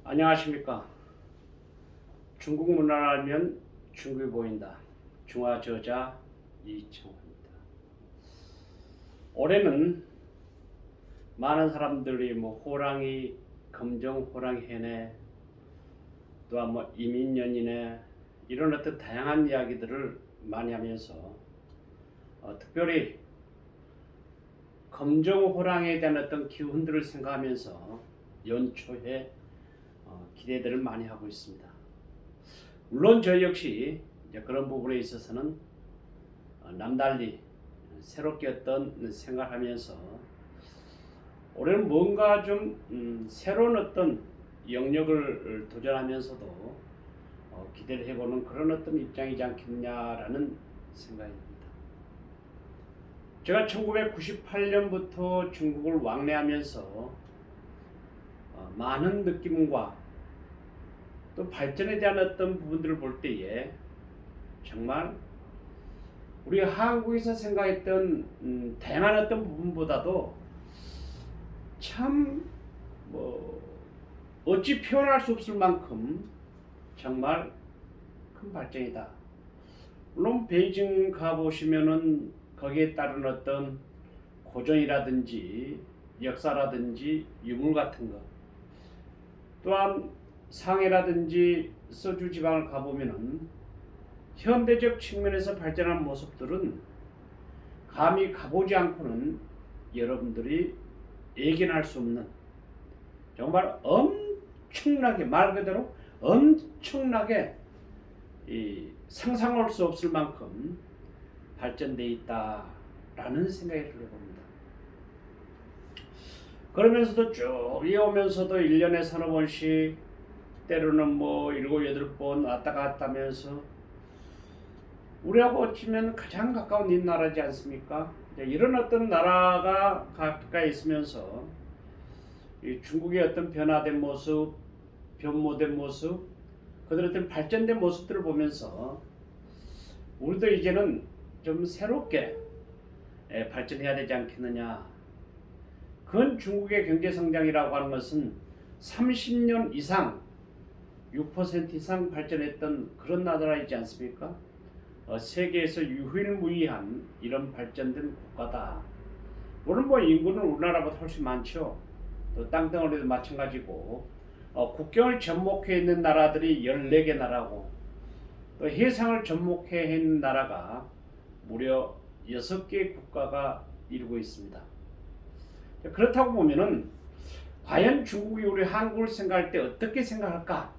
안녕하십니까. 중국 문화를 알면 중국이 보인다. 중화저자 이청호입니다. 올해는 많은 사람들이 호랑이, 검정 호랑이 해내, 또한 이민년이네, 이런 어떤 다양한 이야기들을 많이 하면서 특별히 검정 호랑이에 대한 어떤 기운들을 생각하면서 연초에 기대들을 많이 하고 있습니다. 물론 저희 역시 그런 부분에 있어서는 남달리 새롭게 어떤 생각을 하면서 올해는 뭔가 좀 새로운 어떤 영역을 도전하면서도 기대를 해보는 그런 어떤 입장이지 않겠냐라는 생각입니다. 제가 1998년부터 중국을 왕래하면서 많은 느낌과 또 발전에 대한 어떤 부분들을 볼 때에 정말 우리가 한국에서 생각했던 다양한 어떤 부분보다도 참 어찌 표현할 수 없을 만큼 정말 큰 발전이다. 물론 베이징 가보시면은 거기에 따른 어떤 고전이라든지 역사라든지 유물 같은 것, 또한 상해라든지 서주 지방을 가보면은 현대적 측면에서 발전한 모습들은 감히 가보지 않고는 여러분들이 예견할 수 없는, 정말 엄청나게, 말 그대로 엄청나게 상상할 수 없을 만큼 발전되어 있다라는 생각이 들어봅니다. 그러면서도 쭉 이어오면서도 1년에 서너 번씩, 때로는 7, 8번 왔다 갔다 하면서 우리하고 어찌면 가장 가까운邻나라지 않습니까? 이런 어떤 나라가 가까이 있으면서 중국의 어떤 변화된 모습, 변모된 모습, 그들의 어떤 발전된 모습들을 보면서 우리도 이제는 좀 새롭게 발전해야 되지 않겠느냐. 그건 중국의 경제성장이라고 하는 것은 30년 이상 6% 이상 발전했던 그런 나라이지 않습니까? 세계에서 유일무이한 이런 발전된 국가다. 물론 인구는 우리나라보다 훨씬 많죠. 또 땅덩어리도 마찬가지고, 국경을 접목해 있는 나라들이 14개 나라고, 또 해상을 접목해 있는 나라가 무려 6개 국가가 이루고 있습니다. 그렇다고 보면은 과연 중국이 우리 한국을 생각할 때 어떻게 생각할까?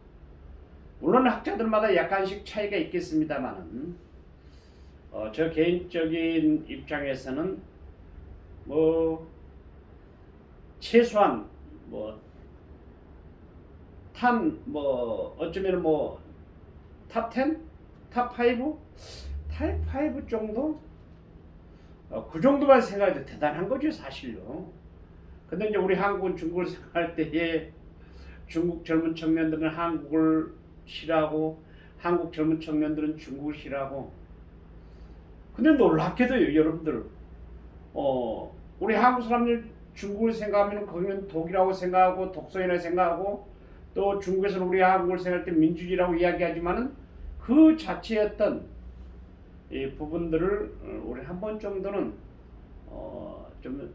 물론 학자들마다 약간씩 차이가 있겠습니다만은 저 개인적인 입장에서는 최소한 어쩌면 탑 10? 탑 5? 탑 5 정도? 그 정도만 생각해도 대단한 거죠, 사실요. 근데 이제 우리 한국은 중국을 생각할 때에 중국 젊은 청년들은 한국을 싫어하고 한국 젊은 청년들은 중국을 싫어하고, 근데 놀랍게도 여러분들 우리 한국 사람들 중국을 생각하면 거기는 독이라고 생각하고 독소이라 생각하고, 또 중국에서는 우리 한국을 생각할 때 민주주의라고 이야기하지만은 그 자체의 어떤 이 부분들을 우리 한 번 정도는 좀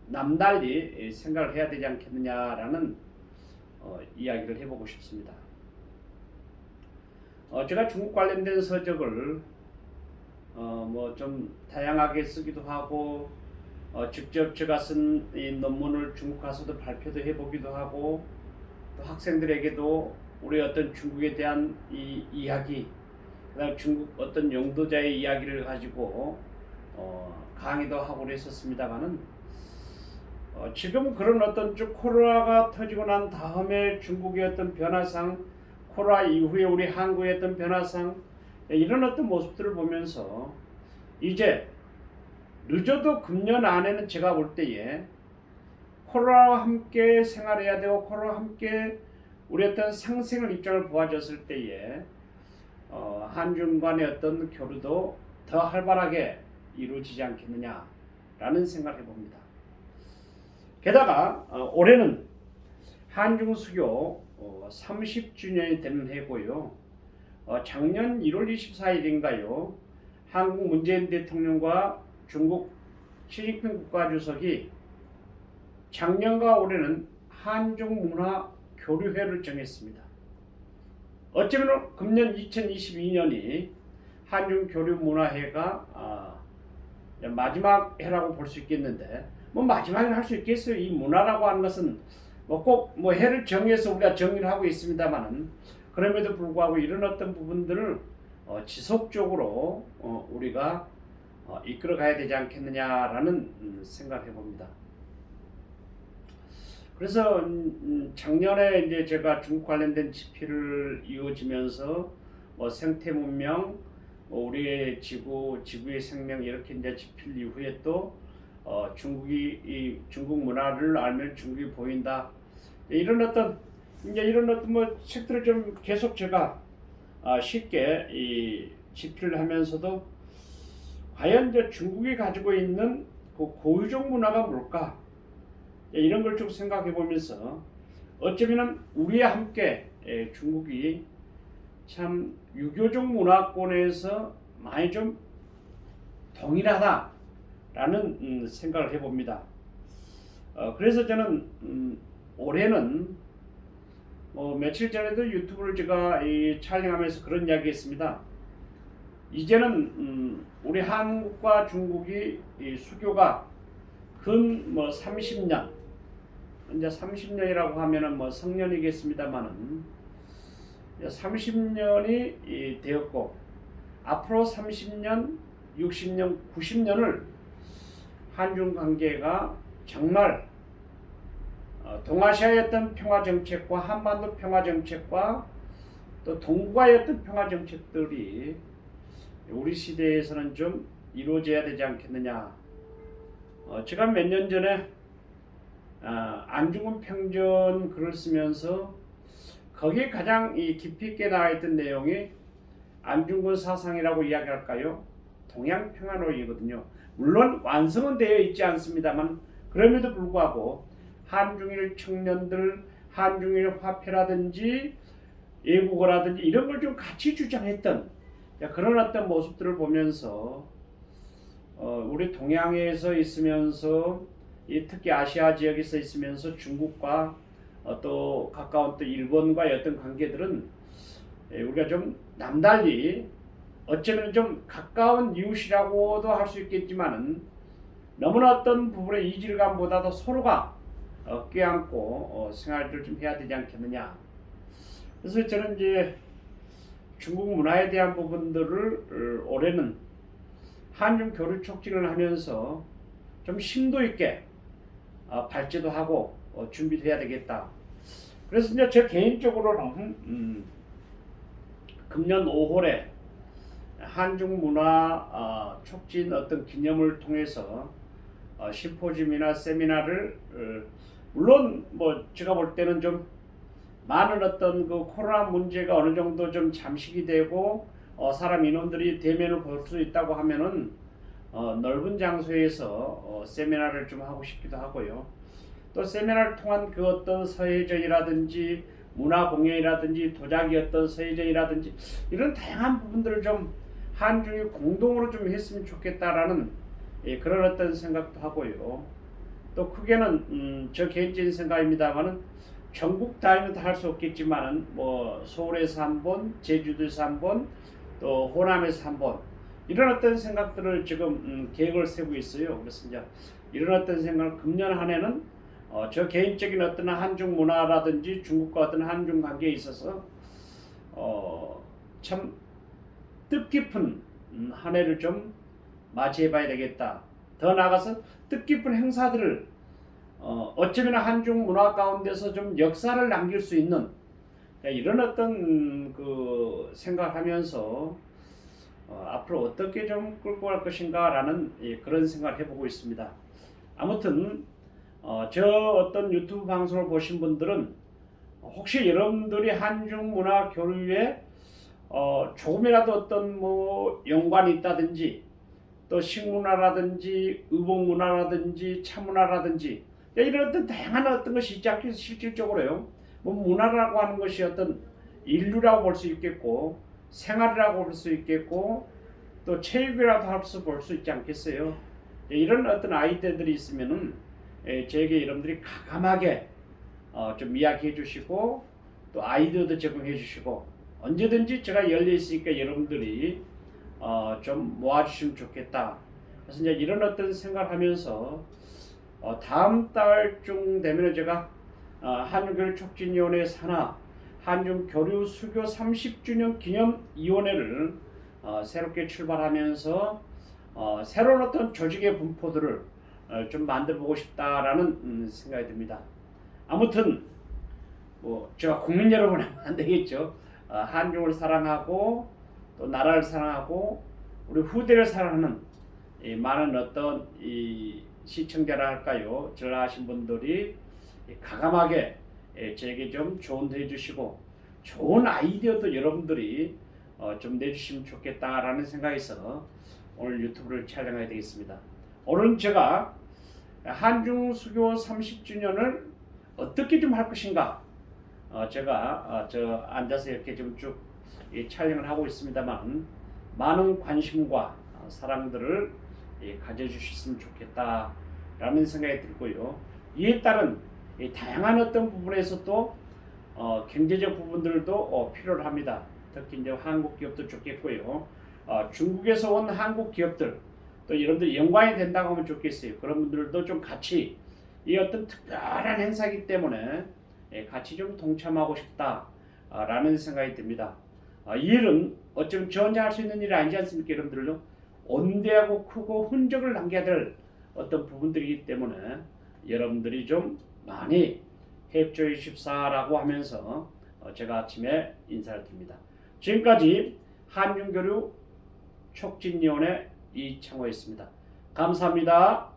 남달리 생각을 해야 되지 않겠느냐라는 이야기를 해보고 싶습니다. 제가 중국 관련된 서적을 좀 다양하게 쓰기도 하고, 직접 제가 쓴 이 논문을 중국 가서도 발표도 해보기도 하고, 또 학생들에게도 우리 어떤 중국에 대한 이 이야기, 그다음 중국 어떤 용도자의 이야기를 가지고 강의도 하고 그랬었습니다만은 지금 그런 어떤 코로나가 터지고 난 다음에 중국의 어떤 변화상, 코로나 이후에 우리 한국의 어떤 변화상, 이런 어떤 모습들을 보면서 이제 늦어도 금년 안에는 제가 볼 때에 코로나와 함께 생활해야 되고, 코로나와 함께 우리 어떤 상생을 입장을 보아줬을 때에 한중 간의 어떤 교류도 더 활발하게 이루어지지 않겠느냐라는 생각을 해봅니다. 게다가 올해는 한중 수교 30주년이 되는 해고요. 작년 1월 24일인가요? 한국 문재인 대통령과 중국 시진핑 국가주석이 작년과 올해는 한중 문화 교류회를 정했습니다. 어쩌면 금년 2022년이 한중 교류 문화회가 마지막 해라고 볼 수 있겠는데, 뭐 마지막에 할 수 있겠어요. 이 문화라고 하는 것은 뭐 꼭 뭐 해를 정해서 우리가 정리를 하고 있습니다만은, 그럼에도 불구하고 이런 어떤 부분들을 지속적으로 우리가 이끌어 가야 되지 않겠느냐라는 생각을 해봅니다. 그래서 작년에 이제 제가 중국 관련된 집필을 이어지면서 생태 문명, 우리의 지구의 생명 이렇게 이제 집필 이후에 또 중국 문화를 알면 중국이 보인다. 이런 어떤 뭐 책들을 좀 계속 제가 쉽게 집필을 하면서도 과연 이제 중국이 가지고 있는 그 고유적 문화가 뭘까? 이런 걸 좀 생각해 보면서 어쩌면 우리와 함께 중국이 참 유교적 문화권에서 많이 좀 동일하다라는 생각을 해봅니다. 그래서 저는 올해는 며칠 전에도 유튜브를 제가 촬영하면서 그런 이야기했습니다. 이제는 우리 한국과 중국이 수교가 근 30년, 이제 30년이라고 하면은 성년이겠습니다만은 30년이 되었고, 앞으로 30년, 60년, 90년을 한중 관계가 정말 동아시아의 어떤 평화 정책과 한반도 평화 정책과 또 동북아의 어떤 평화 정책들이 우리 시대에서는 좀 이루어져야 되지 않겠느냐. 제가 몇 년 전에 안중근 평전 글을 쓰면서 거기에 가장 깊이 있게 나와 있던 내용이 안중근 사상이라고 이야기할까요? 동양평화론이거든요. 물론 완성은 되어 있지 않습니다만, 그럼에도 불구하고 한중일 청년들, 한중일 화폐라든지 애국어라든지 이런 걸 좀 같이 주장했던 그런 어떤 모습들을 보면서 우리 동양에서 있으면서 특히 아시아 지역에서 있으면서 중국과 또 가까운 또 일본과의 어떤 관계들은 우리가 좀 남달리 어쩌면 좀 가까운 이웃이라고도 할 수 있겠지만은 너무나 어떤 부분의 이질감보다도 서로가 껴안고 생활을 좀 해야 되지 않겠느냐. 그래서 저는 이제 중국 문화에 대한 부분들을 올해는 한중 교류 촉진을 하면서 좀 심도 있게 발제도 하고 준비도 해야 되겠다. 그래서 이제 제 개인적으로는 금년 5월에 한중 문화 촉진 어떤 기념을 통해서 심포지움이나 세미나를 물론 뭐 제가 볼 때는 좀 많은 어떤 그 코로나 문제가 어느 정도 좀 잠식이 되고 사람 인원들이 대면을 볼 수 있다고 하면은 넓은 장소에서 세미나를 좀 하고 싶기도 하고요. 또 세미나를 통한 그 어떤 서예전이라든지 문화 공연이라든지 도자기 어떤 서예전이라든지 이런 다양한 부분들을 좀 한중이 공동으로 좀 했으면 좋겠다라는 그런 어떤 생각도 하고요. 또 크게는 저 개인적인 생각입니다만은 전국 다니면 다 할 수 없겠지만은 뭐 서울에서 한 번, 제주도에서 한 번, 또 호남에서 한 번 이런 어떤 생각들을 지금 계획을 세우고 있어요. 그래서 이제 이런 어떤 생각을 금년 한 해는 저 개인적인 어떤 한중 문화라든지 중국과 어떤 한중 관계에 있어서 참 뜻깊은 한 해를 좀 맞이해봐야 되겠다. 더 나아가서 뜻깊은 행사들을 어쩌면 한중 문화 가운데서 좀 역사를 남길 수 있는 이런 어떤 그 생각하면서 앞으로 어떻게 좀 끌고 갈 것인가라는 그런 생각을 해보고 있습니다. 아무튼 저 어떤 유튜브 방송을 보신 분들은 혹시 여러분들이 한중 문화 교류에 조금이라도 어떤 뭐 연관이 있다든지 또 식문화라든지 의복문화라든지 차문화라든지 이런 어떤 다양한 어떤 것이 있지 않겠어. 실질적으로요. 뭐 문화라고 하는 것이 어떤 인류라고 볼 수 있겠고, 생활이라고 볼 수 있겠고, 또 체육이라도 볼 수 있지 않겠어요. 이런 어떤 아이디어들이 있으면은 저에게 여러분들이 가감하게 좀 이야기해 주시고, 또 아이디어도 제공해 주시고, 언제든지 제가 열려 있으니까 여러분들이 좀 모아주시면 좋겠다. 그래서 이제 이런 어떤 생각을 하면서 다음 달쯤 되면 제가 한중교류 촉진위원회 산하 한중교류 수교 30주년 기념위원회를 새롭게 출발하면서 새로운 어떤 조직의 분포들을 좀 만들어 보고 싶다라는 생각이 듭니다. 아무튼 뭐 제가 국민 여러분 하면 안 되겠죠. 한중을 사랑하고 또 나라를 사랑하고 우리 후대를 사랑하는 이 많은 어떤 이 시청자라 할까요, 전화하신 분들이 가감하게 저에게 좀 조언도 해주시고 좋은 아이디어도 여러분들이 좀 내주시면 좋겠다라는 생각에서 오늘 유튜브를 촬영하게 되겠습니다. 오늘 제가 한중 수교 30주년을 어떻게 좀 할 것인가, 제가 저 앉아서 이렇게 좀 쭉 촬영을 하고 있습니다만 많은 관심과 사랑들을 가져주셨으면 좋겠다라는 생각이 들고요. 이에 따른 다양한 어떤 부분에서 또 경제적 부분들도 필요로 합니다. 특히 이제 한국 기업도 좋겠고요. 중국에서 온 한국 기업들 또 여러분들 연관이 된다고 하면 좋겠어요. 그런 분들도 좀 같이 이 어떤 특별한 행사이기 때문에 같이 좀 동참하고 싶다라는 생각이 듭니다. 이 일은 어쩌면 저 혼자 할 수 있는 일이 아니지 않습니까, 여러분들요? 온대하고 크고 흔적을 남겨야 될 어떤 부분들이기 때문에 여러분들이 좀 많이 협조해 주십사라고 하면서 제가 아침에 인사를 드립니다. 지금까지 한중교류 촉진위원회 이창호였습니다. 감사합니다.